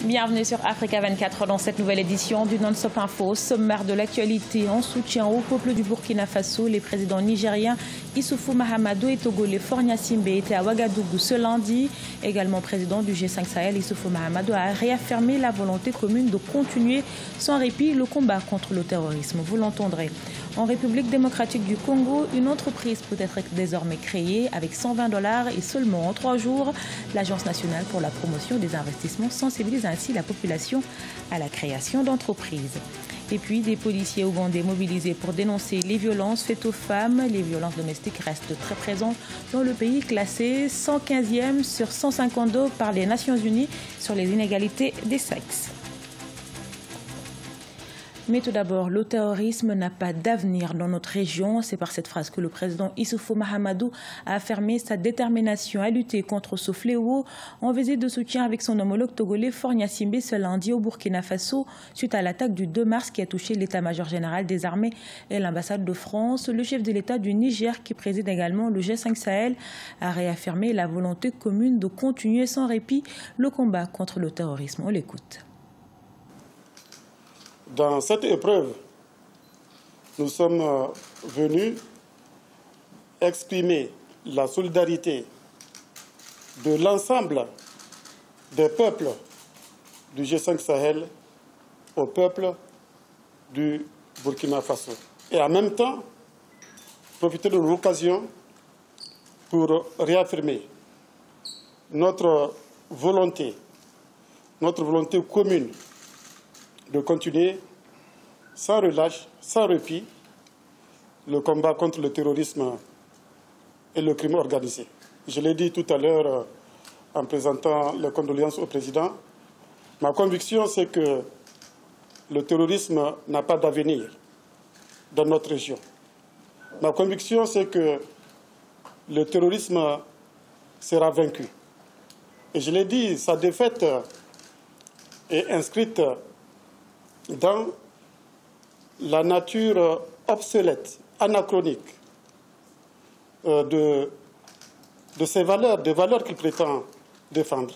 Bienvenue sur Africa 24 dans cette nouvelle édition du Non-Stop Info. Sommaire de l'actualité en soutien au peuple du Burkina Faso. Les présidents nigériens Issoufou Mahamadou et togolais Faure Gnassingbé étaient à Ouagadougou ce lundi. Également président du G5 Sahel, Issoufou Mahamadou a réaffirmé la volonté commune de continuer sans répit le combat contre le terrorisme. Vous l'entendrez. En République démocratique du Congo, une entreprise peut être désormais créée avec $120 et seulement en 3 jours. L'Agence nationale pour la promotion des investissements sensibilise ainsi la population à la création d'entreprises. Et puis des policiers ougandais mobilisés pour dénoncer les violences faites aux femmes. Les violences domestiques restent très présentes dans le pays, classé 115e sur 152 par les Nations Unies sur les inégalités des sexes. Mais tout d'abord, le terrorisme n'a pas d'avenir dans notre région. C'est par cette phrase que le président Issoufou Mahamadou a affirmé sa détermination à lutter contre ce fléau en visite de soutien avec son homologue togolais Faure Gnassingbé ce lundi au Burkina Faso suite à l'attaque du 2 mars qui a touché l'état-major général des armées et l'ambassade de France. Le chef de l'État du Niger, qui préside également le G5 Sahel, a réaffirmé la volonté commune de continuer sans répit le combat contre le terrorisme. On l'écoute. Dans cette épreuve, nous sommes venus exprimer la solidarité de l'ensemble des peuples du G5 Sahel au peuple du Burkina Faso. Et en même temps, profiter de l'occasion pour réaffirmer notre volonté commune de continuer sans relâche, sans répit, le combat contre le terrorisme et le crime organisé. Je l'ai dit tout à l'heure en présentant les condoléances au président. Ma conviction, c'est que le terrorisme n'a pas d'avenir dans notre région. Ma conviction, c'est que le terrorisme sera vaincu. Et je l'ai dit, sa défaite est inscrite dans la nature obsolète, anachronique de ces valeurs, des valeurs qu'il prétend défendre.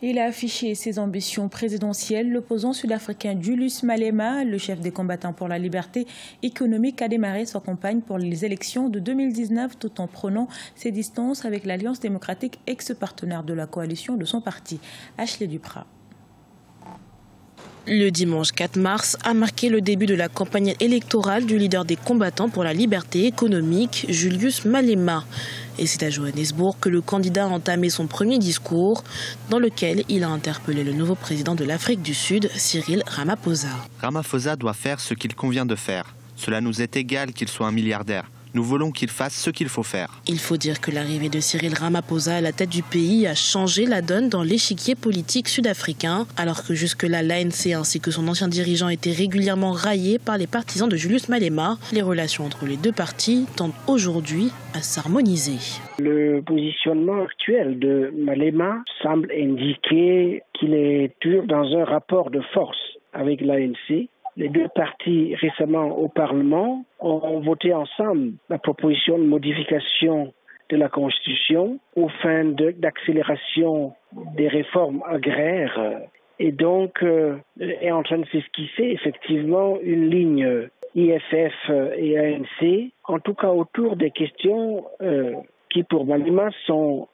Il a affiché ses ambitions présidentielles. L'opposant sud-africain Julius Malema, le chef des combattants pour la liberté économique, a démarré sa campagne pour les élections de 2019 tout en prenant ses distances avec l'Alliance démocratique, ex-partenaire de la coalition de son parti. Ashley Duprat. Le dimanche 4 mars a marqué le début de la campagne électorale du leader des combattants pour la liberté économique, Julius Malema. Et c'est à Johannesburg que le candidat a entamé son premier discours, dans lequel il a interpellé le nouveau président de l'Afrique du Sud, Cyril Ramaphosa. Ramaphosa doit faire ce qu'il convient de faire. Cela nous est égal qu'il soit un milliardaire. Nous voulons qu'il fasse ce qu'il faut faire. Il faut dire que l'arrivée de Cyril Ramaphosa à la tête du pays a changé la donne dans l'échiquier politique sud-africain, alors que jusque-là l'ANC ainsi que son ancien dirigeant étaient régulièrement raillés par les partisans de Julius Malema. Les relations entre les deux partis tendent aujourd'hui à s'harmoniser. Le positionnement actuel de Malema semble indiquer qu'il est toujours dans un rapport de force avec l'ANC. Les deux partis récemment au Parlement ont voté ensemble la proposition de modification de la Constitution aux fins d'accélération des réformes agraires. Et donc est en train de s'esquisser effectivement une ligne IFF et ANC, en tout cas autour des questions qui pour Malema sont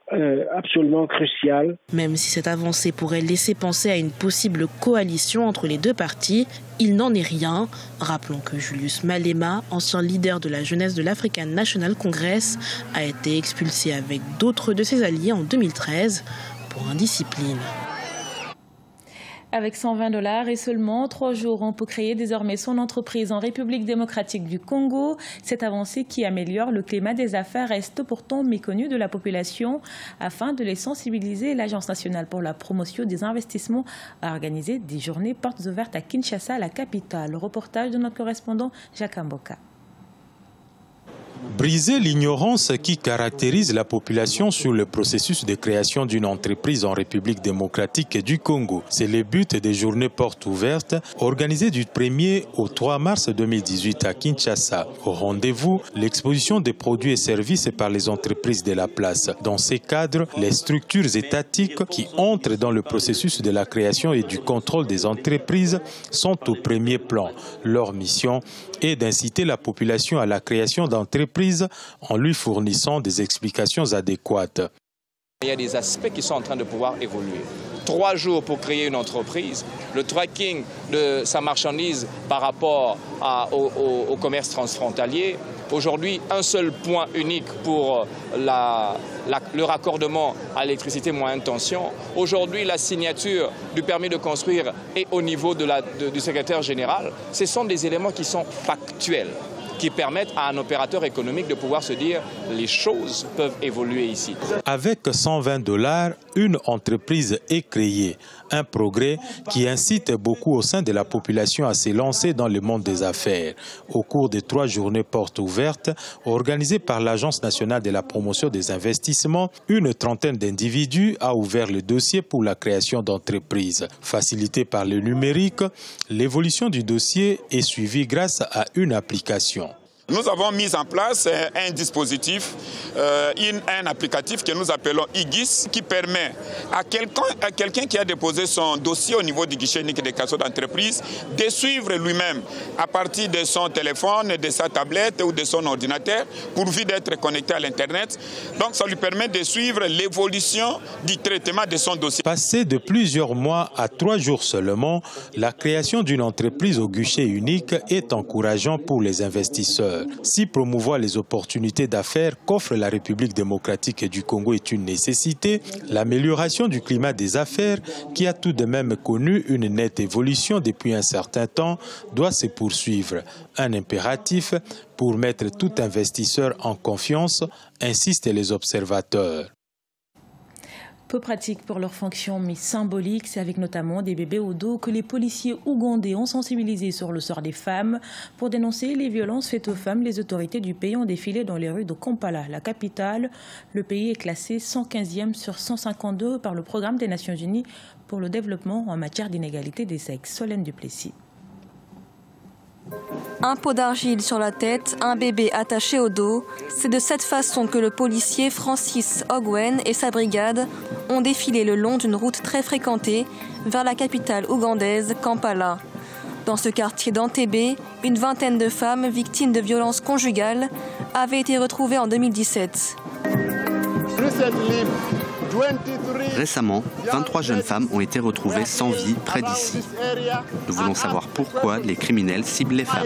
absolument cruciales. Même si cette avancée pourrait laisser penser à une possible coalition entre les deux partis, il n'en est rien. Rappelons que Julius Malema, ancien leader de la jeunesse de l'African National Congress, a été expulsé avec d'autres de ses alliés en 2013 pour indiscipline. Avec $120 et seulement 3 jours, on peut créer désormais son entreprise en République démocratique du Congo. Cette avancée qui améliore le climat des affaires reste pourtant méconnue de la population. Afin de les sensibiliser, l'Agence nationale pour la promotion des investissements a organisé des journées portes ouvertes à Kinshasa, la capitale. Le reportage de notre correspondant Jacques Mboka. Briser l'ignorance qui caractérise la population sur le processus de création d'une entreprise en République démocratique du Congo. C'est le but des journées portes ouvertes organisées du 1er au 3 mars 2018 à Kinshasa. Au rendez-vous, l'exposition des produits et services par les entreprises de la place. Dans ces cadres, les structures étatiques qui entrent dans le processus de la création et du contrôle des entreprises sont au premier plan. Leur mission est d'inciter la population à la création d'entreprises en lui fournissant des explications adéquates. Il y a des aspects qui sont en train de pouvoir évoluer. 3 jours pour créer une entreprise, le tracking de sa marchandise par rapport au commerce transfrontalier. Aujourd'hui, un seul point unique pour le raccordement à l'électricité moyenne tension. Aujourd'hui, la signature du permis de construire est au niveau du secrétaire général. Ce sont des éléments qui sont factuels, qui permettent à un opérateur économique de pouvoir se dire les choses peuvent évoluer ici. Avec $120, une entreprise est créée. Un progrès qui incite beaucoup au sein de la population à se lancer dans le monde des affaires. Au cours des 3 journées portes ouvertes, organisées par l'Agence nationale de la promotion des investissements, une trentaine d'individus a ouvert le dossier pour la création d'entreprises. Facilité par le numérique, l'évolution du dossier est suivie grâce à une application. Nous avons mis en place un dispositif, un applicatif que nous appelons IGIS, qui permet à quelqu'un qui a déposé son dossier au niveau du guichet unique des créations d'entreprise de suivre lui-même à partir de son téléphone, de sa tablette ou de son ordinateur, pourvu d'être connecté à l'Internet. Donc ça lui permet de suivre l'évolution du traitement de son dossier. Passé de plusieurs mois à 3 jours seulement, la création d'une entreprise au guichet unique est encourageant pour les investisseurs. Si promouvoir les opportunités d'affaires qu'offre la République démocratique du Congo est une nécessité, l'amélioration du climat des affaires, qui a tout de même connu une nette évolution depuis un certain temps, doit se poursuivre. Un impératif pour mettre tout investisseur en confiance, insistent les observateurs. Peu pratique pour leur fonction, mais symbolique. C'est avec notamment des bébés au dos que les policiers ougandais ont sensibilisé sur le sort des femmes. Pour dénoncer les violences faites aux femmes, les autorités du pays ont défilé dans les rues de Kampala, la capitale. Le pays est classé 115e sur 152 par le Programme des Nations Unies pour le développement en matière d'inégalité des sexes. Solène Duplessis. Un pot d'argile sur la tête, un bébé attaché au dos. C'est de cette façon que le policier Francis Ogwen et sa brigade ont défilé le long d'une route très fréquentée vers la capitale ougandaise, Kampala. Dans ce quartier d'Entebbe, une vingtaine de femmes victimes de violences conjugales avaient été retrouvées en 2017. Récemment, 23 jeunes femmes ont été retrouvées sans vie près d'ici. Nous voulons savoir pourquoi les criminels ciblent les femmes.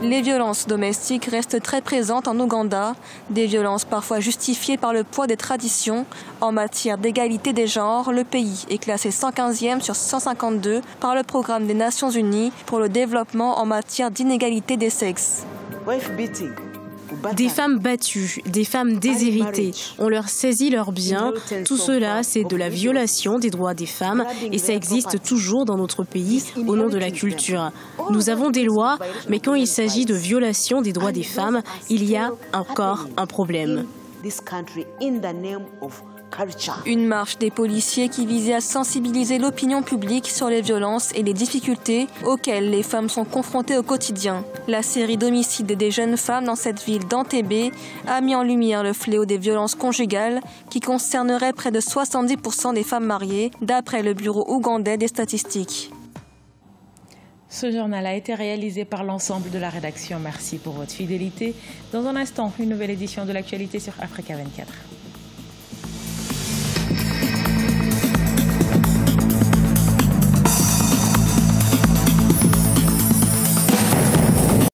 Les violences domestiques restent très présentes en Ouganda, des violences parfois justifiées par le poids des traditions. En matière d'égalité des genres, le pays est classé 115e sur 152 par le Programme des Nations Unies pour le développement en matière d'inégalité des sexes. Des femmes battues, des femmes déshéritées, on leur saisit leurs biens. Tout cela, c'est de la violation des droits des femmes et ça existe toujours dans notre pays au nom de la culture. Nous avons des lois, mais quand il s'agit de violation des droits des femmes, il y a encore un problème. Une marche des policiers qui visait à sensibiliser l'opinion publique sur les violences et les difficultés auxquelles les femmes sont confrontées au quotidien. La série d'homicides des jeunes femmes dans cette ville d'Entebbe a mis en lumière le fléau des violences conjugales qui concernerait près de 70% des femmes mariées, d'après le Bureau ougandais des statistiques. Ce journal a été réalisé par l'ensemble de la rédaction. Merci pour votre fidélité. Dans un instant, une nouvelle édition de l'actualité sur Africa 24.